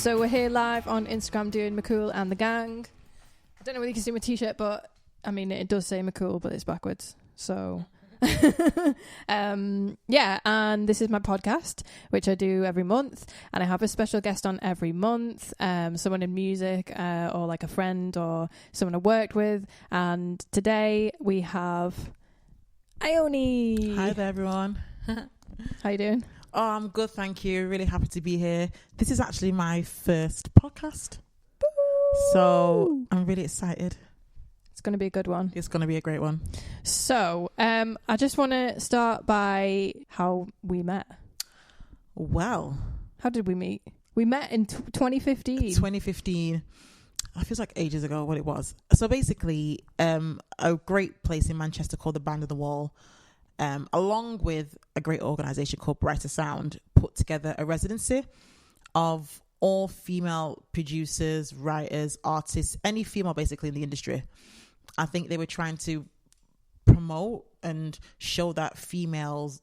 So we're here live on Instagram doing McCool and the gang. I don't know whether you can see my t-shirt, but I mean it does say McCool, but it's backwards. So yeah, and this is my podcast, which I do every month, and I have a special guest on every month, someone in music, or like a friend or someone I worked with. And today we have IONE. Hi there, everyone. How you doing? Oh, I'm good, thank you. Really happy to be here. This is actually my first podcast, so I'm really excited. It's going to be a good one. It's going to be a great one. So, I just want to start by how we met. Well, how did we meet? We met in 2015. 2015. It feels like ages ago what it was. So basically, a great place in Manchester called the Band on the Wall, along with a great organisation called Brighter Sound, put together a residency of all female producers, writers, artists, any female basically in the industry. I think they were trying to promote and show that females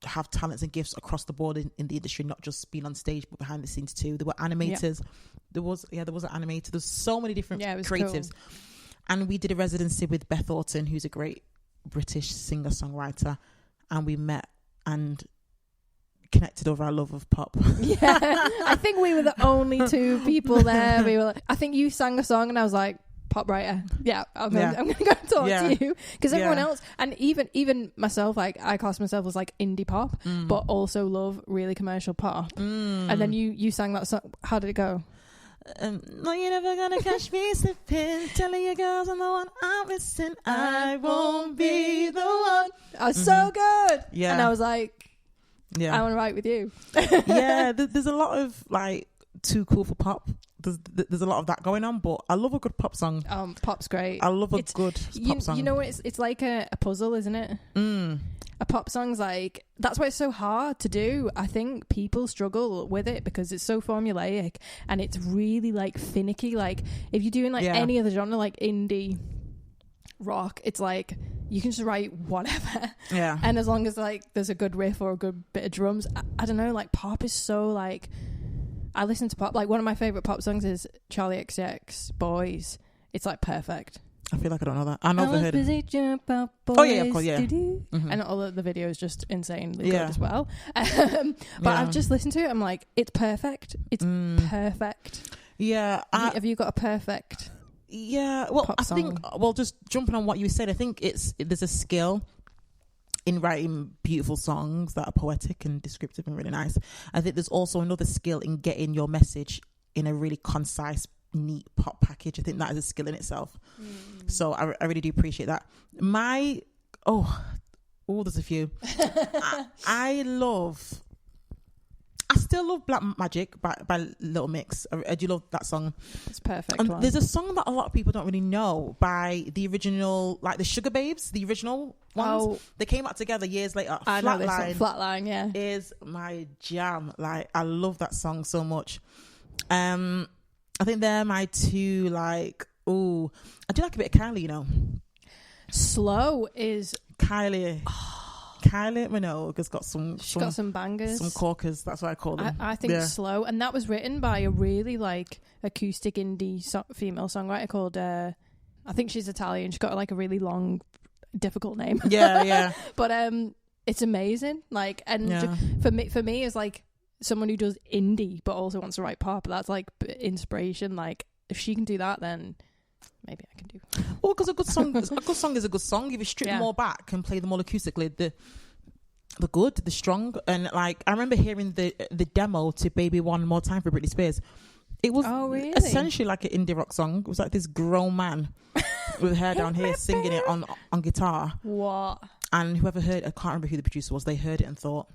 have talents and gifts across the board in the industry, not just being on stage but behind the scenes too. There were animators. Yep. There was an animator. There's so many different creatives. Cool. And we did a residency with Beth Orton, who's a great British singer-songwriter, and we met and connected over our love of pop. Yeah, I think we were the only two people there. We were like, I think you sang a song and I was like, pop writer. Yeah, I'm gonna go talk to you, because everyone else, and even myself, like I class myself as like indie pop, but also love really commercial pop. And then you sang that song. How did it go? No, you're never gonna catch me slipping, telling your girls I'm the one I'm missing, I won't be the one. I was so good. Yeah. And I was like, I want to write with you. Yeah, there's a lot of like too cool for pop. There's a lot of that going on, but I love a good pop song. Pop's great. I love a good pop song. You know what? It's like a puzzle, isn't it? A pop song's like, that's why it's so hard to do. I think people struggle with it because it's so formulaic and it's really like finicky. Like if you're doing like any other genre, like indie rock, it's like you can just write whatever. Yeah. And as long as like there's a good riff or a good bit of drums, I don't know, like pop is so like, I listen to pop. Like one of my favorite pop songs is Charlie XCX Boys. It's like perfect. I feel like I don't know that. I never heard it. Jump out, boys. Oh yeah, of course, yeah. And all of the video is just insanely good as well. But I've just listened to it. I'm like, it's perfect. It's perfect. Yeah. Have you got a perfect? Yeah. Well, pop song? think. Well, just jumping on what you said, I think there's a skill in writing beautiful songs that are poetic and descriptive and really nice. I think there's also another skill in getting your message in a really concise, neat pop package. I think that is a skill in itself. So I really do appreciate that. There's a few. I still love Black Magic by Little Mix. I do love that song. It's perfect. There's a song that a lot of people don't really know by the original, like the Sugar Babes, the original ones. Oh. They came out together years later. I know this one. Flatline, yeah. Is my jam. Like, I love that song so much. I think they're my two, like, I do like a bit of Kylie, you know. Slow is... Kylie Minogue has got She's got some bangers, some corkers. That's what I call them. I think Slow, and that was written by a really like acoustic indie female songwriter called I think she's Italian. She's got like a really long, difficult name. Yeah. But it's amazing. Like, and for me as like someone who does indie but also wants to write pop, that's like inspiration. Like, if she can do that, then maybe I can do. Well, because a good song is a good song. If you strip them all back and play them all acoustically, the good, the strong, and like I remember hearing the demo to "Baby One More Time" for Britney Spears. It was essentially like an indie rock song. It was like this grown man with hair down here singing it on guitar. What? And whoever heard, I can't remember who the producer was. They heard it and thought,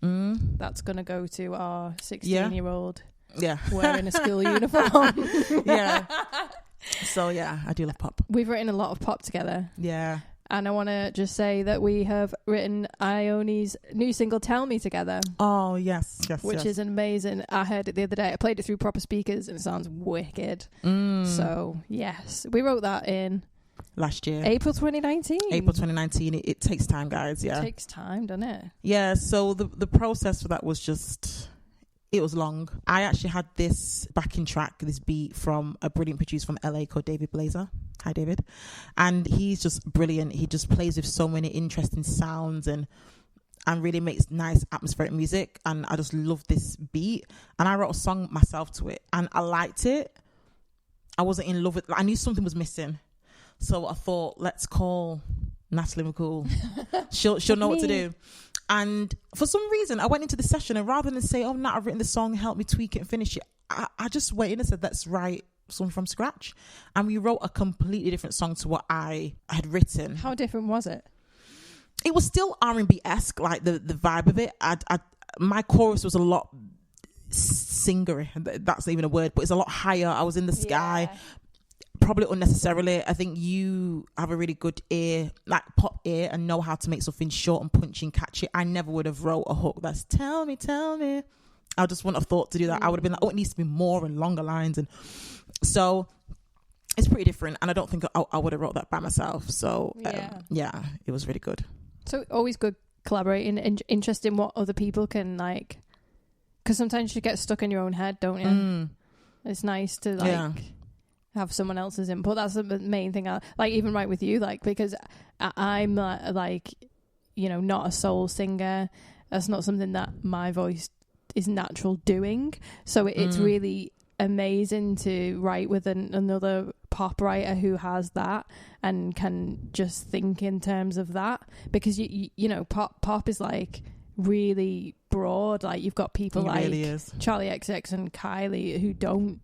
"That's gonna go to our 16-year-old." Yeah, wearing a school uniform. Yeah. So yeah, I do love pop. We've written a lot of pop together. Yeah. And I want to just say that we have written IONE's new single "Tell Me" together. Oh yes, which is amazing. I heard it the other day. I played it through proper speakers and it sounds wicked. So yes, we wrote that in last year, April 2019. It takes time, guys. Yeah, it takes time, doesn't it? Yeah. So the process for that was just It was long. I actually had this backing track, this beat from a brilliant producer from LA called David Blazer. Hi, David. And he's just brilliant. He just plays with so many interesting sounds and really makes nice atmospheric music. And I just love this beat. And I wrote a song myself to it. And I liked it. I wasn't in love with it. I knew something was missing. So I thought, let's call Natalie McCool. She'll know what to do. And for some reason, I went into the session, and rather than say, oh, Nat, I've written the song, help me tweak it and finish it, I just went in and said, let's write something from scratch. And we wrote a completely different song to what I had written. How different was it? It was still R&B-esque, like the vibe of it. My chorus was a lot singery. That's not even a word, but it's a lot higher. I was in the sky. Yeah. Probably unnecessarily. I think you have a really good ear, like pop ear, and know how to make something short and punchy and catchy. I never would have wrote a hook that's tell me. I just wouldn't have thought to do that. I would have been like, oh, it needs to be more and longer lines. And so it's pretty different. And I don't think I would have wrote that by myself. So yeah, it was really good. So always good collaborating and interesting what other people can like, because sometimes you get stuck in your own head, don't you? It's nice to have someone else's input. That's the main thing. I like, even right with you, like, because I'm like, you know, not a soul singer. That's not something that my voice is natural doing. So it's really amazing to write with another pop writer who has that and can just think in terms of that, because you know, pop is like really broad. Like, you've got people like Charlie XX and Kylie who don't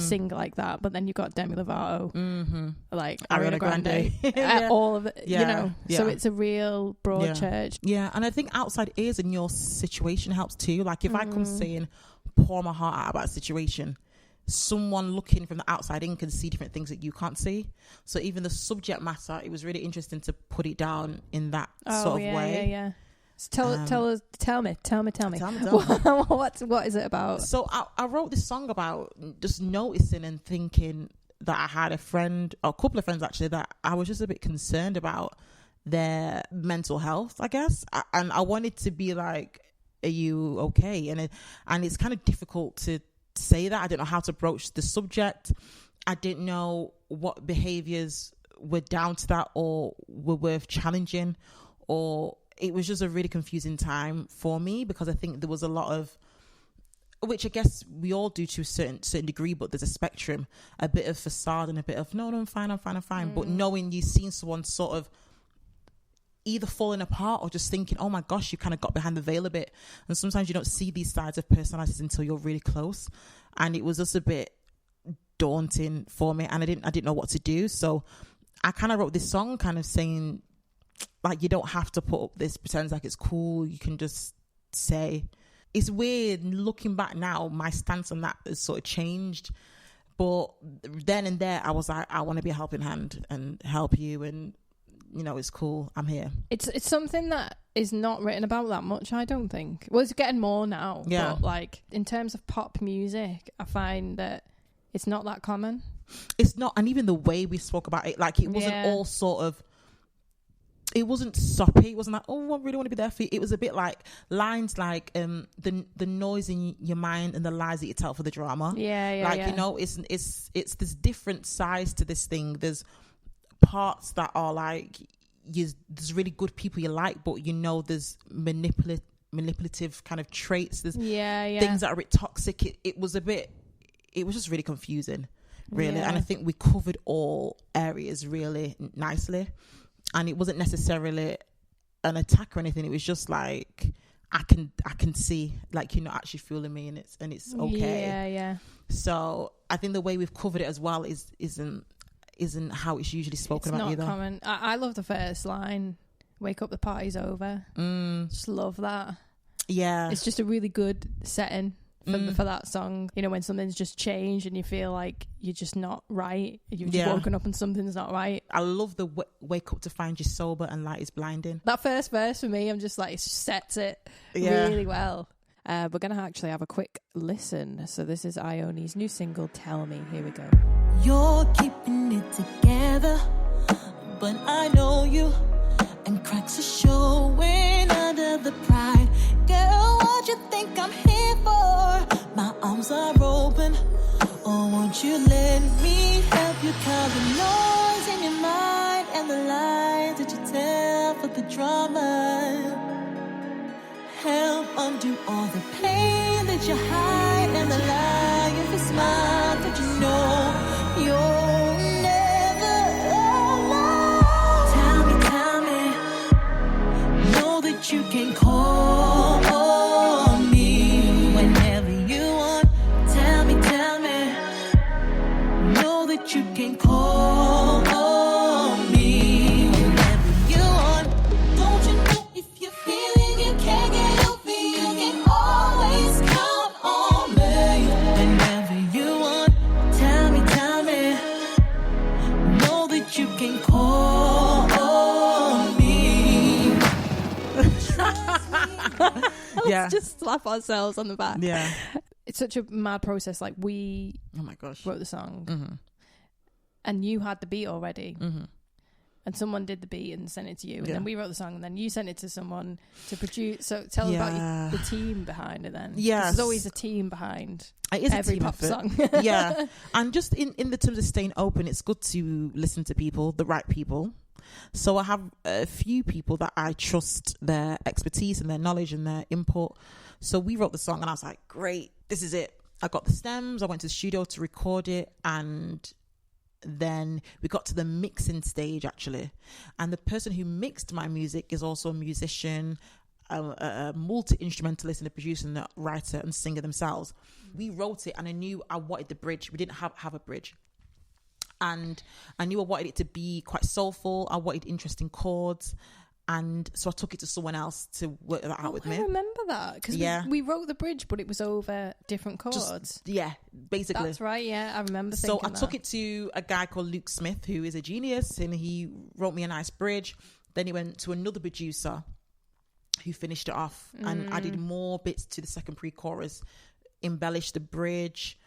sing like that, but then you've got Demi Lovato, like Ariana Grande. All of it, you know. So it's a real broad church. And I think outside ears in your situation helps too. Like, if I come saying, pour my heart out about a situation, someone looking from the outside in can see different things that you can't see. So even the subject matter, it was really interesting to put it down in that sort of way. So tell me. What is it about? So I wrote this song about just noticing and thinking that I had a friend, or a couple of friends actually, that I was just a bit concerned about their mental health, I guess. And I wanted to be like, are you okay? And it's kind of difficult to say that. I didn't know how to broach the subject. I didn't know what behaviors were down to that or were worth challenging, or it was just a really confusing time for me, because I think there was a lot of, which I guess we all do to a certain degree, but there's a spectrum, a bit of facade and a bit of no, I'm fine. But knowing you've seen someone sort of either falling apart or just thinking, oh my gosh, you kind of got behind the veil a bit. And sometimes you don't see these sides of personalities until you're really close. And it was just a bit daunting for me, and I didn't know what to do. So I kind of wrote this song kind of saying, like, you don't have to put up this pretend like it's cool. You can just say. It's weird looking back now, my stance on that has sort of changed. But then and there, I was like, I want to be a helping hand and help you, and you know, it's cool. I'm here. It's something that is not written about that much, I don't think. Well, it's getting more now. Yeah. But like, in terms of pop music, I find that it's not that common. It's not, and even the way we spoke about it, like, it wasn't all sort of, it wasn't soppy. It wasn't like, oh, I really want to be there for you. It was a bit like lines like the noise in your mind and the lies that you tell for the drama. You know, it's this different size to this thing. There's parts that are like, there's really good people you like, but you know, there's manipulative kind of traits. There's things that are a bit toxic. It was just really confusing, really. And I think we covered all areas really nicely. And it wasn't necessarily an attack or anything. It was just like, I can see, like, you're not actually fooling me, and it's okay. Yeah. So I think the way we've covered it as well isn't how it's usually spoken about either. It's not common. I love the first line, "Wake up, the party's over." Just love that. Yeah. It's just a really good setting for that song. You know, when something's just changed and you feel like you're just not right. You've just woken up and something's not right. I love the wake up to find you sober and light is blinding. That first verse for me, I'm just like, it sets it really well. We're going to actually have a quick listen. So this is IONE's new single, Tell Me. Here we go. You're keeping it together, but I know you, and cracks are showing under the pride. Girl, what you think I'm here for? arms are open. Oh, won't you let me help you calm the noise in your mind and the lies that you tell for the drama. Help undo all the pain that you hide and the lie of a smile that you know you're never alone. Tell me, know that you can call me whenever you want. Tell me, know that you can call me whenever you want. Don't you know if you're feeling you can't get over, you can always count on me whenever you want. Tell me, know that you can call me. Yeah. Let's just slap ourselves on the back. Yeah. It's such a mad process. Like, we Oh my gosh. wrote the song Mm-hmm. and you had the beat already. Mm-hmm. And someone did the beat and sent it to you. And Yeah. then we wrote the song and then you sent it to someone to produce. So tell us about the team behind it then. Yes. There's always a team behind It is every a team pop effort. song. Yeah. And just in the terms of staying open, it's good to listen to people, the right people. So I have a few people that I trust their expertise and their knowledge and their input. So we wrote the song and I was like, great, this is it. I got the stems. I went to the studio to record it, and then we got to the mixing stage actually. And the person who mixed my music is also a musician, a multi-instrumentalist and a producer and a writer and singer themselves. We wrote it and I knew I wanted the bridge. We didn't have a bridge. And I knew I wanted it to be quite soulful. I wanted interesting chords. And so I took it to someone else to work that out with me. I remember that because we wrote the bridge, but it was over different chords. Basically. That's right. Yeah, I remember. So I took it to a guy called Luke Smith, who is a genius, and he wrote me a nice bridge. Then he went to another producer who finished it off and added more bits to the second pre-chorus, embellished the bridge,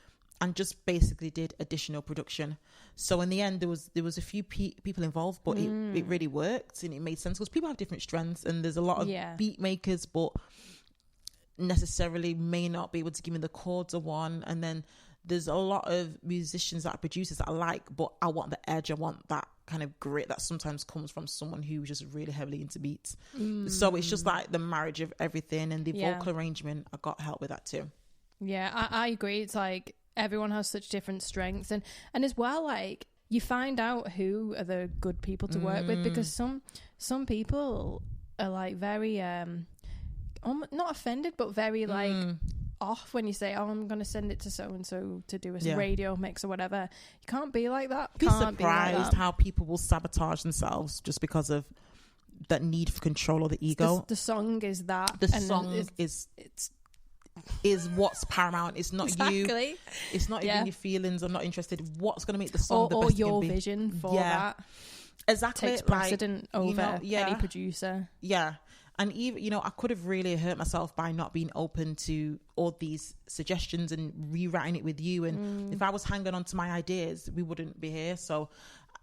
and just basically did additional production. So in the end, there was a few people involved, but it really worked and it made sense because people have different strengths and there's a lot of beat makers, but necessarily may not be able to give me the chords I want. And then there's a lot of musicians that are producers that I like, but I want the edge. I want that kind of grit that sometimes comes from someone who's just really heavily into beats. So it's just like the marriage of everything, and the vocal arrangement, I got help with that too. Yeah, I agree. It's like everyone has such different strengths, and as well, like, you find out who are the good people to work with, because some people are like very not offended, but very like off when you say, oh, I'm going to send it to so and so to do a radio mix or whatever. You can't be like that. Be surprised how people will sabotage themselves just because of that need for control or the ego. The song is that. The song is what's paramount. It's not you. It's not even your feelings. I'm not interested. What's going to make the song the best your vision for that. Exactly. Takes precedent over any producer. Yeah. And even, I could have really hurt myself by not being open to all these suggestions and rewriting it with you. And if I was hanging on to my ideas, we wouldn't be here. So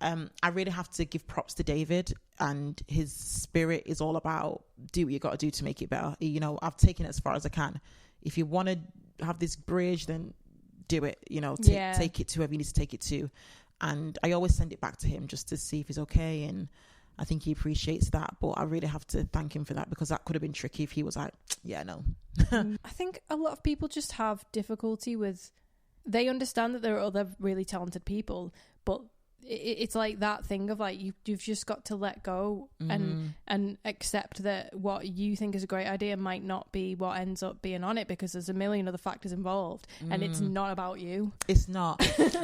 I really have to give props to David, and his spirit is all about do what you got to do to make it better. I've taken it as far as I can. If you want to have this bridge, then do it. Take it to whoever you need to take it to. And I always send it back to him just to see if he's okay. And I think he appreciates that, but I really have to thank him for that, because that could have been tricky if he was like, yeah, no. I think a lot of people just have difficulty with, they understand that there are other really talented people, but it's like that thing of like, you've just got to let go and accept that what you think is a great idea might not be what ends up being on it, because there's a million other factors involved and it's not about you. It's not.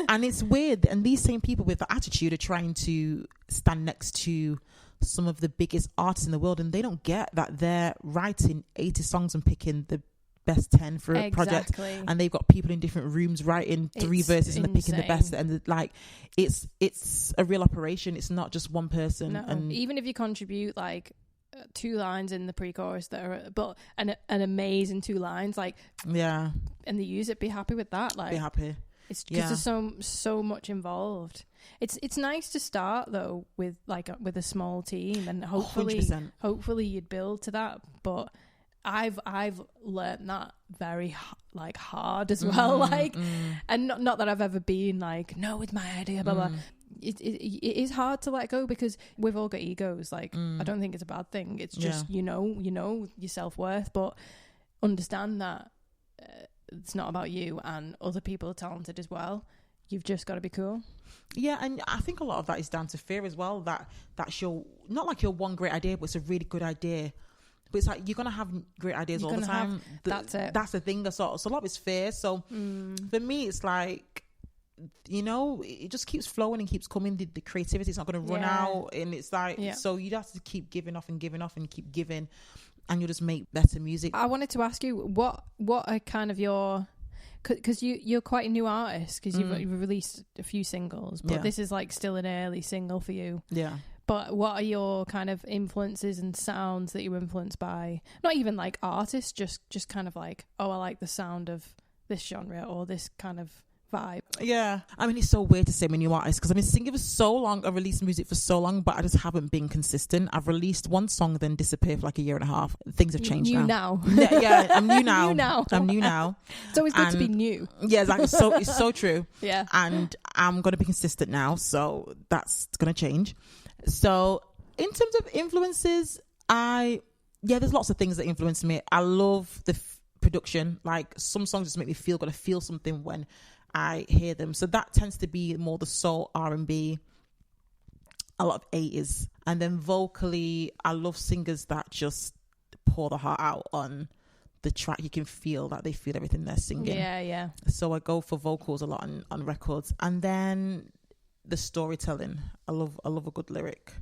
And it's weird. And these same people with the attitude are trying to stand next to some of the biggest artists in the world, and they don't get that they're writing 80 songs and picking the best 10 for a project, and they've got people in different rooms writing 3 verses and they're picking the best, and like it's a real operation. It's not just one person. No. And even if you contribute like 2 lines in the pre-chorus that are but an amazing 2 lines, like, and they use it, be happy with that. Like, be happy. It's because there's so much involved. It's nice to start though with a small team, and hopefully 100%. hopefully you'd build to that, but I've learned that very like hard as well, and not that I've ever been like, no, it's my idea, blah blah. It is hard to let go because we've all got egos. Like I don't think it's a bad thing. It's just you know your self-worth, but understand that it's not about you, and other people are talented as well. You've just got to be cool. Yeah, and I think a lot of that is down to fear as well. That's your, not like your one great idea, but it's a really good idea. But it's like you're gonna have great ideas all the time. That's it. That's the thing. So a lot of it's fear. So for me, it's like, you know, it just keeps flowing and keeps coming. The creativity is not going to run out, and it's like so you have to keep giving off and giving off and keep giving, and you'll just make better music. I wanted to ask you what are kind of your, because you're quite a new artist, because you've released a few singles, but this is like still an early single for you. Yeah. But what are your kind of influences and sounds that you're influenced by? Not even like artists, just kind of like, oh, I like the sound of this genre or this kind of vibe. Yeah. I mean, it's so weird to say I'm a new artist because I've been singing for so long. I've released music for so long, but I just haven't been consistent. I've released one song, then disappeared for like a year and a half. Things have changed now. Yeah, I'm new now. I'm new now. It's always good to be new. Yeah, exactly. So it's so true. Yeah. And I'm going to be consistent now. So that's going to change. So in terms of influences, there's lots of things that influence me. I love the production. Like some songs just make me feel good. I feel something when I hear them. So that tends to be more the soul, R&B, a lot of 80s. And then vocally, I love singers that just pour the heart out on the track. You can feel that they feel everything they're singing. Yeah. So I go for vocals a lot on records. And then the storytelling. I love a good lyric.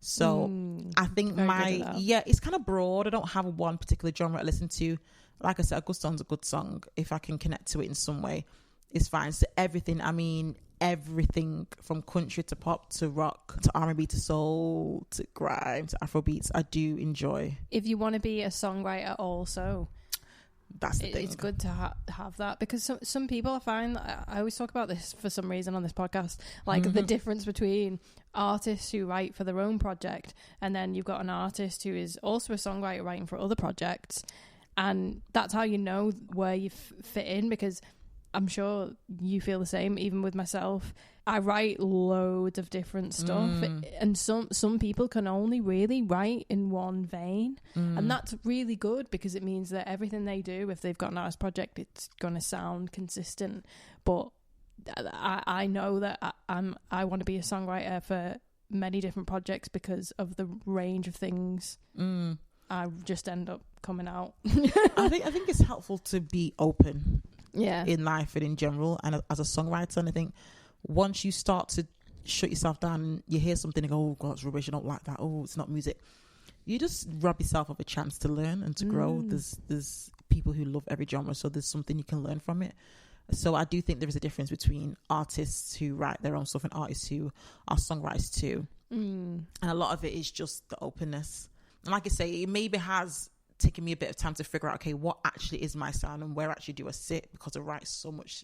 So I think it's kind of broad. I don't have one particular genre I listen to. Like I said, a good song's a good song. If I can connect to it in some way, it's fine. So everything from country to pop to rock to R&B to soul to grime to Afrobeats, I do enjoy. If you want to be a songwriter also, that's the thing. It's good to have that, because some people, I find, I always talk about this for some reason on this podcast, like the difference between artists who write for their own project and then you've got an artist who is also a songwriter writing for other projects, and that's how you know where you fit in, because I'm sure you feel the same. Even with myself, I write loads of different stuff, and some people can only really write in one vein, and that's really good because it means that everything they do, if they've got an artist project, it's gonna sound consistent. But I know that I want to be a songwriter for many different projects because of the range of things I just end up coming out. I think it's helpful to be open. Yeah, in life and in general, and as a songwriter. And I think once you start to shut yourself down and you hear something and go, oh god, it's rubbish, I don't like that, oh, it's not music, you just rob yourself of a chance to learn and to grow. There's people who love every genre, so there's something you can learn from it. So I do think there is a difference between artists who write their own stuff and artists who are songwriters too. And a lot of it is just the openness. And like I say, it maybe has taken me a bit of time to figure out, okay, what actually is my sound and where actually do I sit, because I write so much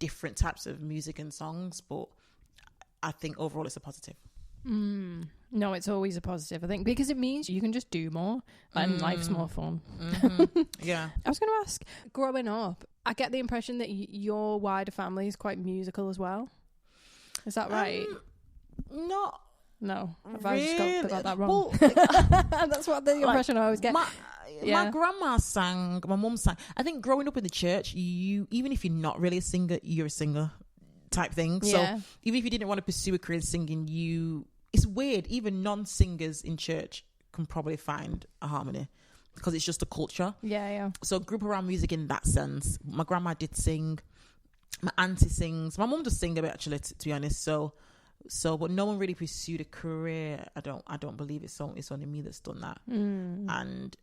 different types of music and songs. But I think overall it's a positive. No, it's always a positive, I think, because it means you can just do more and life's more fun. Yeah. I was going to ask, growing up, I get the impression that your wider family is quite musical as well. Is that right? Not No, really? I just got that wrong. Well, that's what the impression I always get. My grandma sang, my mum sang. I think growing up in the church, you, even if you're not really a singer, you're a singer type thing. So even if you didn't want to pursue a career in singing, it's weird, even non-singers in church can probably find a harmony because it's just a culture. Yeah. So group around music in that sense. My grandma did sing, my auntie sings, my mum does sing a bit actually, to be honest. So but no one really pursued a career. I don't believe it's only me that's done that. And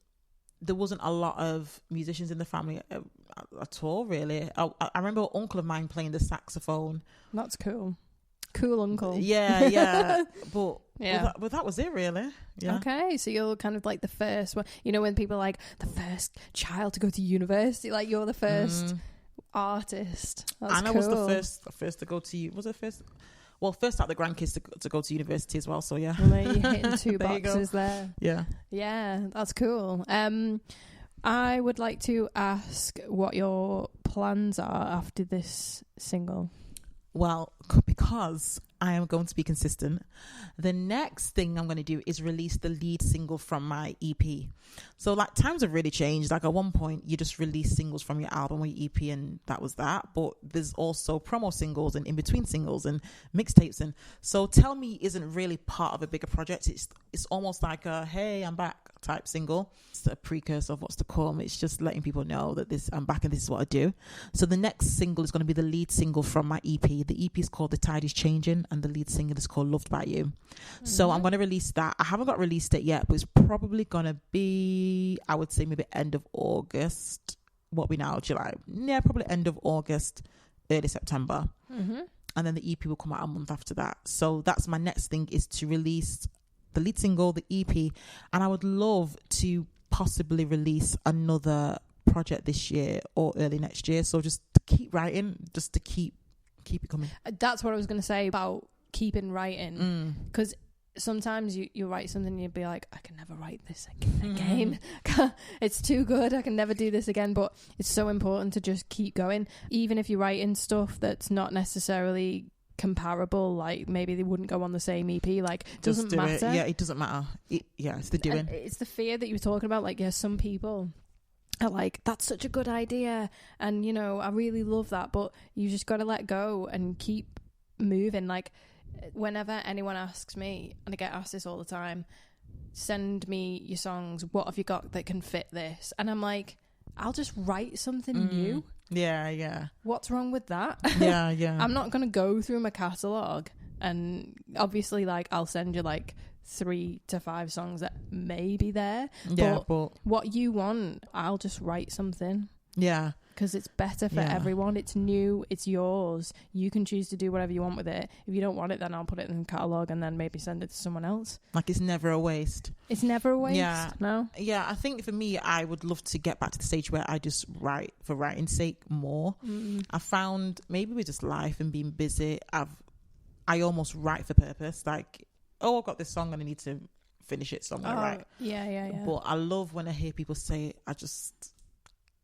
there wasn't a lot of musicians in the family at all, really. I remember an uncle of mine playing the saxophone. That's cool. Cool uncle. Yeah. But that was it, really. Yeah. Okay, so you're kind of like the first one. You know, when people are like the first child to go to university, like you're the first artist. That's and cool. I was the first to go to. Was it first? Well, first out the grandkids to go to university as well. So yeah, well, you're hitting two There you go. boxes there. Yeah, that's cool. I would like to ask what your plans are after this single. Well, because I am going to be consistent, the next thing I'm going to do is release the lead single from my EP. So like times have really changed. Like at one point you just release singles from your album or your EP and that was that. But there's also promo singles and in between singles and mixtapes. And so Tell Me isn't really part of a bigger project. It's almost like a, hey, I'm back type single. It's a precursor of what's to come. It's just letting people know that I'm back and this is what I do. So the next single is going to be the lead single from my EP. The EP is called The Tide Is Changing and the lead single is called Loved By You. Mm-hmm. So I'm going to release that. I haven't got released it yet, but it's probably going to be, I would say maybe end of August. What we now, July? Yeah, probably end of August, early September. Mm-hmm. And then the EP will come out a month after that. So that's my next thing, is to release the lead single, the EP. And I would love to possibly release another project this year or early next year. So just to keep writing, just to keep it coming. That's what I was going to say about keeping writing, because sometimes you write something and you'd be like, I can never write this again. It's too good, I can never do this again. But it's so important to just keep going, even if you're writing stuff that's not necessarily comparable, like maybe they wouldn't go on the same EP, like doesn't do matter. It doesn't matter. It's the doing. And it's the fear that you were talking about. Like, yeah, some people are like, that's such a good idea and you know, I really love that, but you just got to let go and keep moving. Like whenever anyone asks me, and I get asked this all the time, send me your songs, what have you got that can fit this? And I'm like, I'll just write something new. Yeah. What's wrong with that? Yeah. I'm not going to go through my catalogue and obviously like I'll send you like 3 to 5 songs that may be there. Yeah, but what you want, I'll just write something. Yeah. Because it's better for everyone. It's new. It's yours. You can choose to do whatever you want with it. If you don't want it, then I'll put it in the catalogue and then maybe send it to someone else. Like it's never a waste. It's never a waste. Yeah. No? Yeah, I think for me, I would love to get back to the stage where I just write for writing's sake more. I found maybe with just life and being busy, I almost write for purpose. Like, oh, I've got this song and I need to finish it, so I'm going to write. Yeah. But I love when I hear people say, I just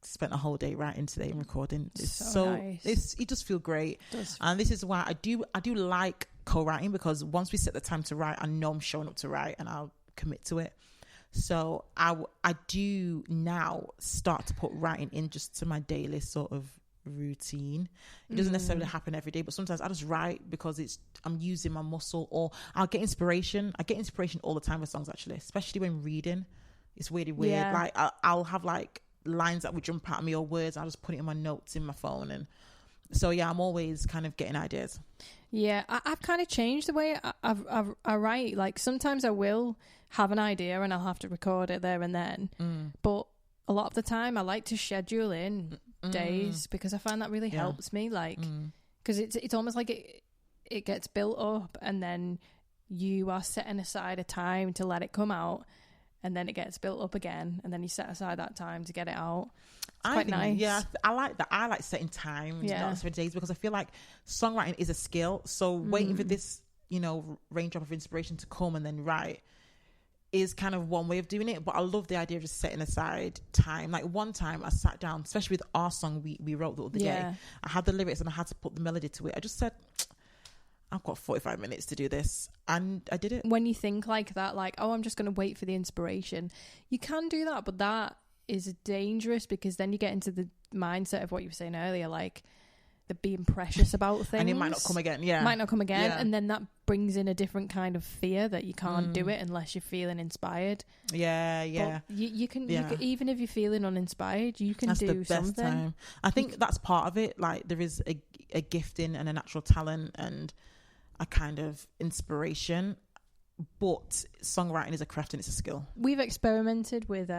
spent a whole day writing today and recording. It's so nice. It just feel great. And this is why I do like co-writing, because once we set the time to write, I know I'm showing up to write and I'll commit to it. So I do now start to put writing in just to my daily sort of routine. It doesn't necessarily happen every day, but sometimes I just write because I'm using my muscle, or I'll get inspiration. I get inspiration all the time with songs, actually, especially when reading. It's really weird. Yeah. Like I'll have like lines that would jump out at me or words. I'll just put it in my notes in my phone, and so yeah, I'm always kind of getting ideas. Yeah, I've kind of changed the way I write. Like sometimes I will have an idea and I'll have to record it there and then, but a lot of the time I like to schedule in days, because I find that really helps me, like because it's almost like it gets built up and then you are setting aside a time to let it come out, and then it gets built up again, and then you set aside that time to get it out. It's quite nice. Yeah, I like that. I like setting time, not for days, because I feel like songwriting is a skill. So waiting for this, raindrop of inspiration to come and then write is kind of one way of doing it. But I love the idea of just setting aside time. Like one time I sat down, especially with our song we wrote the other day, I had the lyrics and I had to put the melody to it. I just said, I've got 45 minutes to do this, and I did it. When you think like that, like, oh, I'm just going to wait for the inspiration, you can do that, but that is dangerous, because then you get into the mindset of what you were saying earlier, like the being precious about things. And it might not come again, and then that brings in a different kind of fear that you can't do it unless you're feeling inspired. Yeah. But you can, even if you're feeling uninspired, you can that's do something. Time. I think that's part of it. Like there is a gifting and a natural talent and a kind of inspiration, but songwriting is a craft and it's a skill. We've experimented with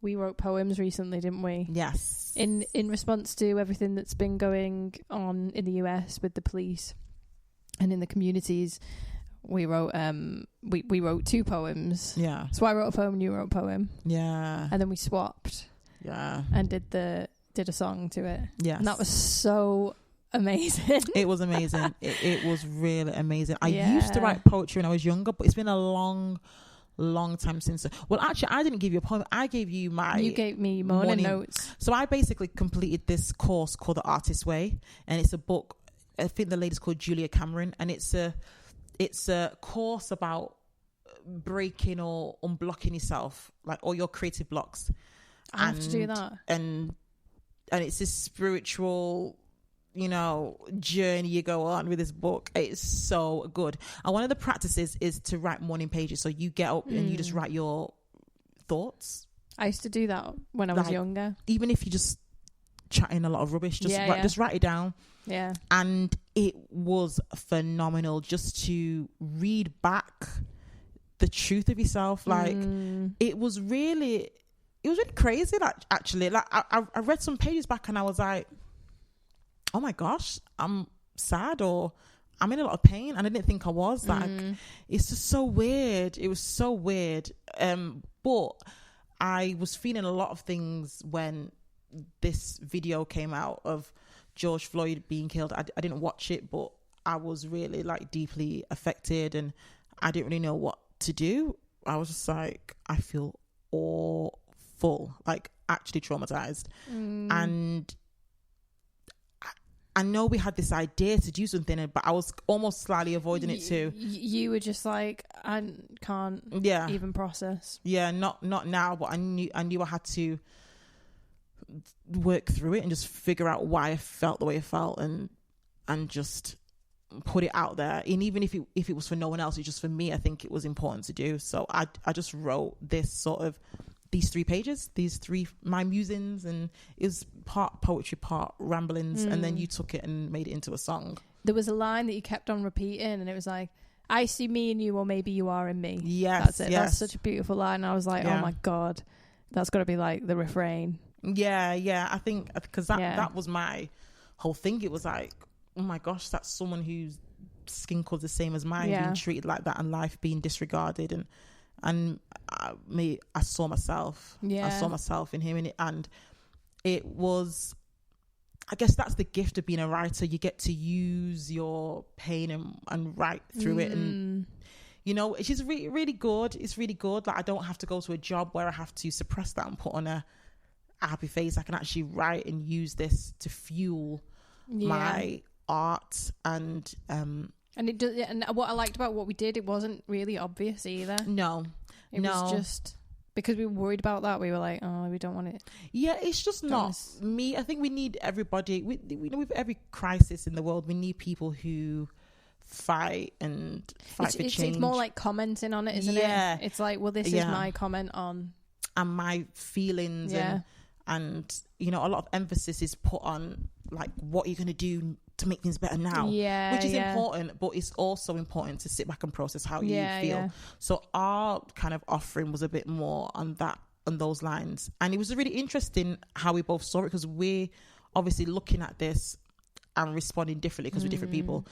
we wrote poems recently, didn't we? Yes. In response to everything that's been going on in the US with the police and in the communities, we wrote we wrote 2 poems. Yeah. So I wrote a poem and you wrote a poem. Yeah. And then we swapped. Yeah. And did a song to it. Yeah. And that was so amazing. It was amazing. It was really amazing. I Yeah. used to write poetry when I was younger, but it's been a long time since. Well, actually, I didn't give you a poem. I gave you You gave me morning notes. So I basically completed this course called The Artist's Way, and it's a book. I think the lady's called Julia Cameron, and it's a course about breaking or unblocking yourself, like all your creative blocks. I have to do that. And it's this spiritual, journey you go on with this book. It's so good. And one of the practices is to write morning pages. So you get up and you just write your thoughts. I used to do that when I was younger. Even if you just chatting a lot of rubbish, just write it down. Yeah. And it was phenomenal just to read back the truth of yourself. Like it was really crazy. Like, actually, like I read some pages back and I was like, oh my gosh, I'm sad or I'm in a lot of pain, and I didn't think I was. Like, it's just so weird. It was so weird. But I was feeling a lot of things when this video came out of George Floyd being killed. I didn't watch it, but I was really like deeply affected, and I didn't really know what to do. I was just like, I feel awful, like actually traumatized. And I know we had this idea to do something, but I was almost slightly avoiding it too. You were just like, I can't even process. Yeah, not now, but I knew I had to work through it and just figure out why I felt the way I felt, and just put it out there. And even if it was for no one else, it's just for me, I think it was important to do. So I just wrote these 3 pages, my musings, and it was part poetry, part ramblings, and then you took it and made it into a song. There was a line that you kept on repeating, and it was like, I see me in you, or maybe you are in me. Yes, that's it. Yes. That's such a beautiful line. And I was like, oh my God, that's got to be like the refrain. Yeah. I think because that was my whole thing. It was like, oh my gosh, that's someone whose skin color's the same as mine, being treated like that, and life being disregarded, and I saw myself. I saw myself in him, and it was, I guess that's the gift of being a writer. You get to use your pain and write through it, and which is really, really good. It's really good. Like, I don't have to go to a job where I have to suppress that and put on a happy face. I can actually write and use this to fuel my art, and it does. And what I liked about what we did, it wasn't really obvious either. No, it was just because we were worried about that. We were like, oh, we don't want it. Yeah, it's just not me. I think we need everybody. We know, with every crisis in the world, we need people who fight for change. It's more like commenting on it, isn't it? It's like, well, this is my comment on, and my feelings, and a lot of emphasis is put on like, what are you going to do to make things better now? Which is important, but it's also important to sit back and process how you feel. So our kind of offering was a bit more on those lines, and it was really interesting how we both saw it, because we're obviously looking at this and responding differently because we're different people,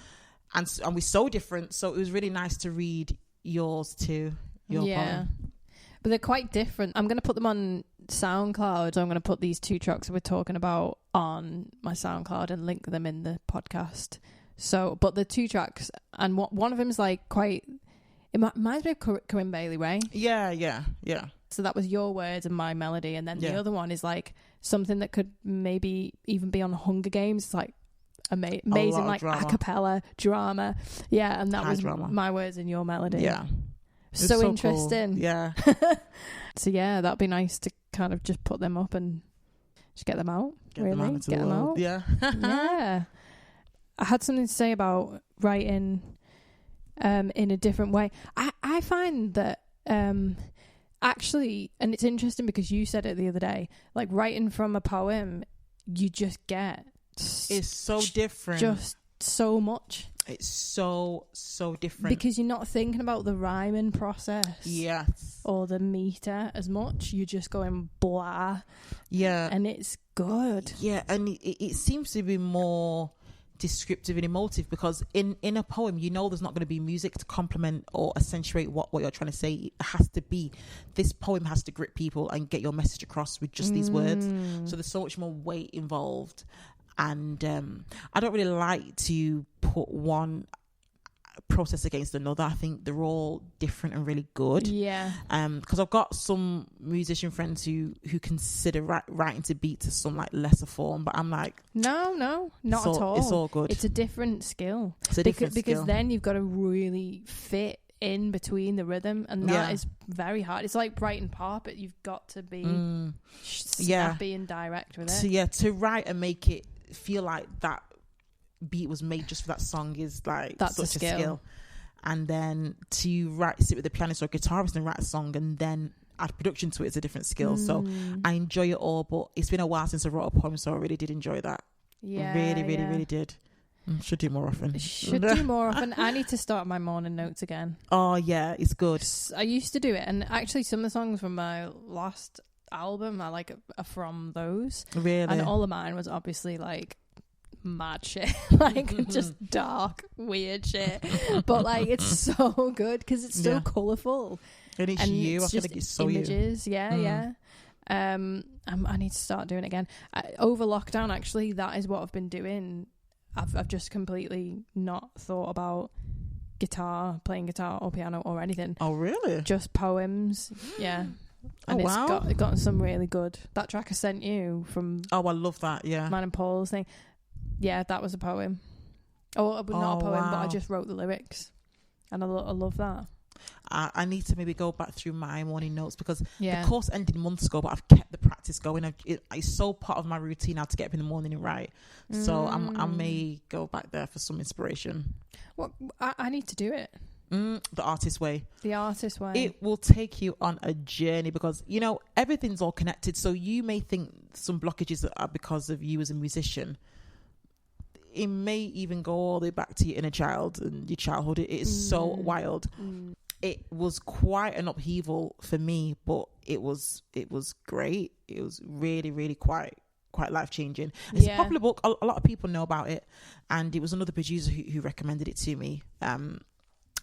and we're so different. So it was really nice to read yours too. Your poem. But they're quite different. I'm going to put them on SoundCloud. I'm going to put these 2 tracks we're talking about on my SoundCloud and link them in the podcast. So, but the 2 tracks, and one of them is like quite, it reminds me of Corinne Bailey Ray. Yeah. So that was your words and my melody. And then the other one is like something that could maybe even be on Hunger Games. It's like amazing, like a cappella drama. Yeah. And that was my words and your melody. Yeah. So interesting. Cool. Yeah. So that'd be nice to kind of just put them up and just get them out. Get them out. Yeah. Yeah. I had something to say about writing in a different way. I find that actually, and it's interesting because you said it the other day, like writing from a poem, you just get it's so different. Just so much. It's so different because you're not thinking about the rhyming process, or the meter as much. You're just going blah, and it's good. And it seems to be more descriptive and emotive, because in a poem, there's not going to be music to complement or accentuate what you're trying to say. It has to be, this poem has to grip people and get your message across with just these words. So there's so much more weight involved. And I don't really like to put one process against another. I think they're all different and really good. Yeah. Because I've got some musician friends who consider writing to beats as some like lesser form, but I'm like, no, not at all. It's all good. It's a different skill. It's a different skill. Because then you've got to really fit in between the rhythm, and that is very hard. It's like writing pop, but you've got to be snappy and direct with it. So to write and make it feel like that beat was made just for that song is like that's such a skill. And then to sit with the pianist or guitarist and write a song and then add production to it is a different skill. So I enjoy it all, but it's been a while since I wrote a poem, so I really did enjoy that. Really did. Should do more often. I need to start my morning notes again. Oh yeah, it's good. I used to do it, and actually some of the songs from my last album are from those. Really? And all of mine was obviously like mad shit, like just dark, weird shit. But like it's so good because it's so colourful. And it's you. I feel like it's so images. You. Yeah. I need to start doing it again. Over lockdown, actually, that is what I've been doing. I've just completely not thought about playing guitar or piano or anything. Oh, really? Just poems. Yeah. And it's got some really good. That track I sent you from. Oh, I love that. Yeah. Man and Paul's thing. Yeah, that was a poem. Oh, not a poem, but I just wrote the lyrics, and I love that. I need to maybe go back through my morning notes because the course ended months ago, but I've kept the practice going. It's so part of my routine now to get up in the morning and write. So I may go back there for some inspiration. Well, I need to do it. The artist way. It will take you on a journey because, everything's all connected. So you may think some blockages are because of you as a musician. It may even go all the way back to your inner child and your childhood. It is so wild. It was quite an upheaval for me, but it was great. It was really, really quite life-changing. It's a popular book. A lot of people know about it, and it was another producer who recommended it to me. And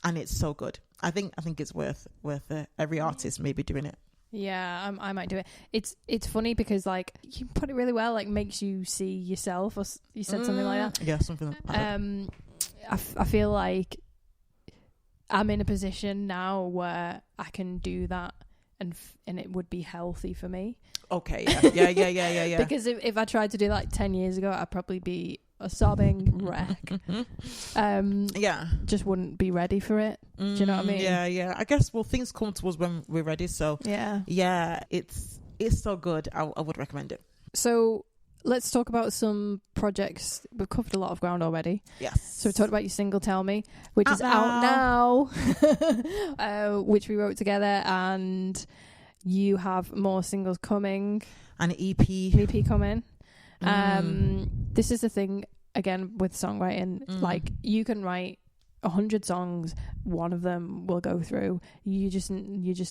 it's so good. I think it's worth it. Every artist may be doing it. Yeah, I might do it. It's funny because like you put it really well. Like makes you see yourself, or you said something like that. Yeah, something like that. I feel like I'm in a position now where I can do that, and it would be healthy for me. Okay, yeah. Because if I tried to do that 10 years ago, I'd probably be a sobbing wreck. Just wouldn't be ready for it. Do you know what I mean? Yeah. I guess things come to us when we're ready. So yeah, it's so good. I would recommend it. So let's talk about some projects. We've covered a lot of ground already. Yes. So we talked about your single "Tell Me," which is out now, which we wrote together, and you have more singles coming. An EP coming. This is the thing again with songwriting. Like you can write 100 songs, one of them will go through. You just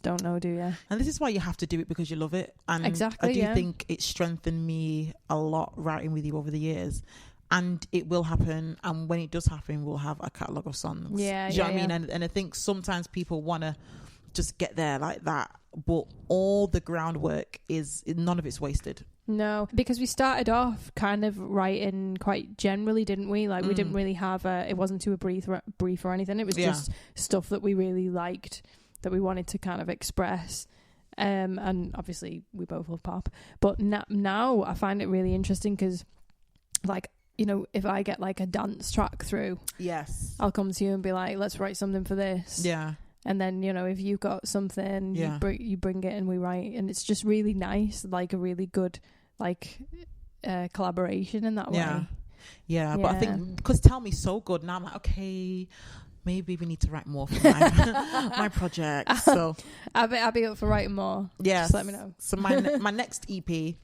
don't know, do you? And this is why you have to do it, because you love it. And exactly, I do think it strengthened me a lot writing with you over the years. And it will happen, and when it does happen, we'll have a catalogue of songs. Do you know what I mean? And I think sometimes people want to just get there like that, but all the groundwork none of it's wasted. No, because we started off kind of writing quite generally, didn't we? Like we didn't really have it wasn't too a brief or anything. It was just stuff that we really liked, that we wanted to kind of express. And obviously we both love pop, but now I find it really interesting because, like, if I get like a dance track through, I'll come to you and be like, let's write something for this. Yeah. And then, if you've got something, you bring it and we write. And it's just really nice, like a really good, like, collaboration in that way. Yeah, but I think, because Tell Me so good, now I'm like, okay, maybe we need to write more for my project. So I'll be up for writing more. Yeah. Just let me know. So my next EP,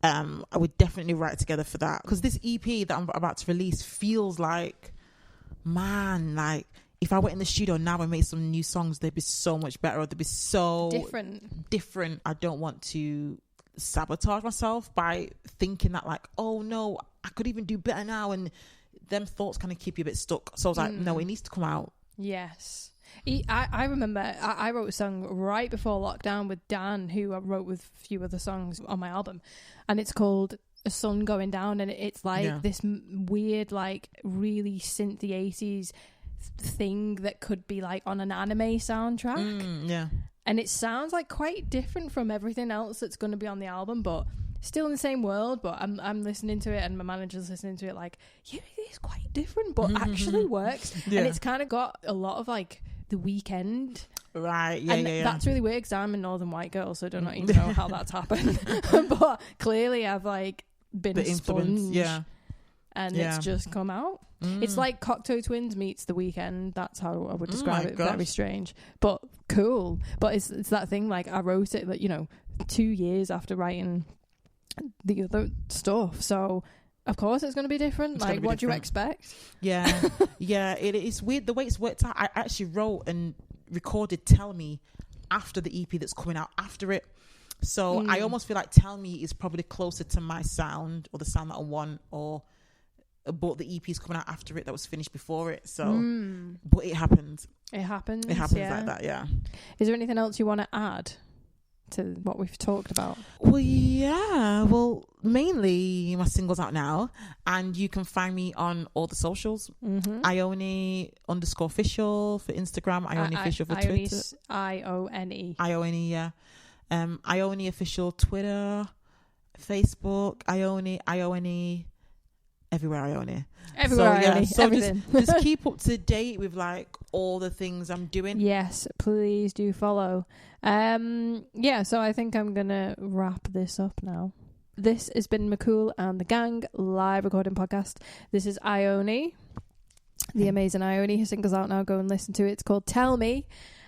I would definitely write together for that. Because this EP that I'm about to release feels like, man, like, if I went in the studio now and made some new songs, they'd be so much better. Or they'd be so different. I don't want to sabotage myself by thinking that, like, oh no, I could even do better now. And them thoughts kind of keep you a bit stuck. So I was like, no, it needs to come out. Yes. I remember I wrote a song right before lockdown with Dan, who I wrote with a few other songs on my album. And it's called a sun going down, and it's like this weird, like really synthy 80s thing that could be like on an anime soundtrack. And it sounds like quite different from everything else that's going to be on the album, but still in the same world. But I'm listening to it, and my manager's listening to it like, yeah, it is quite different, but actually works. And it's kind of got a lot of like The Weeknd. Right, That's really weird because I'm a Northern white girl, so I do not even know how that's happened. But clearly I've like been a sponge, and it's just come out. It's like Cocteau Twins meets The Weeknd. That's how I would describe it. Very strange, but cool. But it's that thing, like I wrote it like 2 years after writing the other stuff, so of course it's going to be different. Like, what do you expect? It is weird the way it's worked out. I actually wrote and recorded Tell Me after the EP that's coming out after it, so I almost feel like Tell Me is probably closer to my sound, or the sound that I want, but the EP is coming out after it that was finished before it. So but it happens like that. Is there anything else you want to add to what we've talked about? Well, mainly my single's out now, and you can find me on all the socials. IONE _official for Instagram, IONE official for Twitter. IONE. IONE official Twitter, Facebook, IONE, everywhere IONE. So everything. just keep up to date with like all the things I'm doing. Yes, please do follow. So I think I'm gonna wrap this up now. This has been McCool and the Gang live recording podcast. This is IONE, the amazing IONE. Her single's out now. Go and listen to it. It's called Tell Me.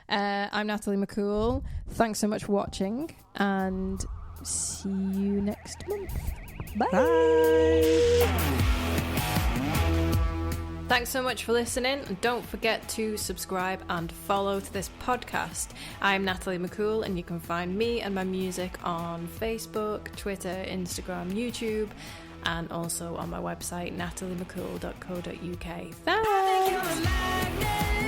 I'm Natalie McCool. Thanks so much for watching, and see you next month. Bye. Thanks so much for listening, and don't forget to subscribe and follow to this podcast. I'm Natalie McCool, and you can find me and my music on Facebook, Twitter, Instagram, YouTube, and also on my website nataliemccool.co.uk. Thanks!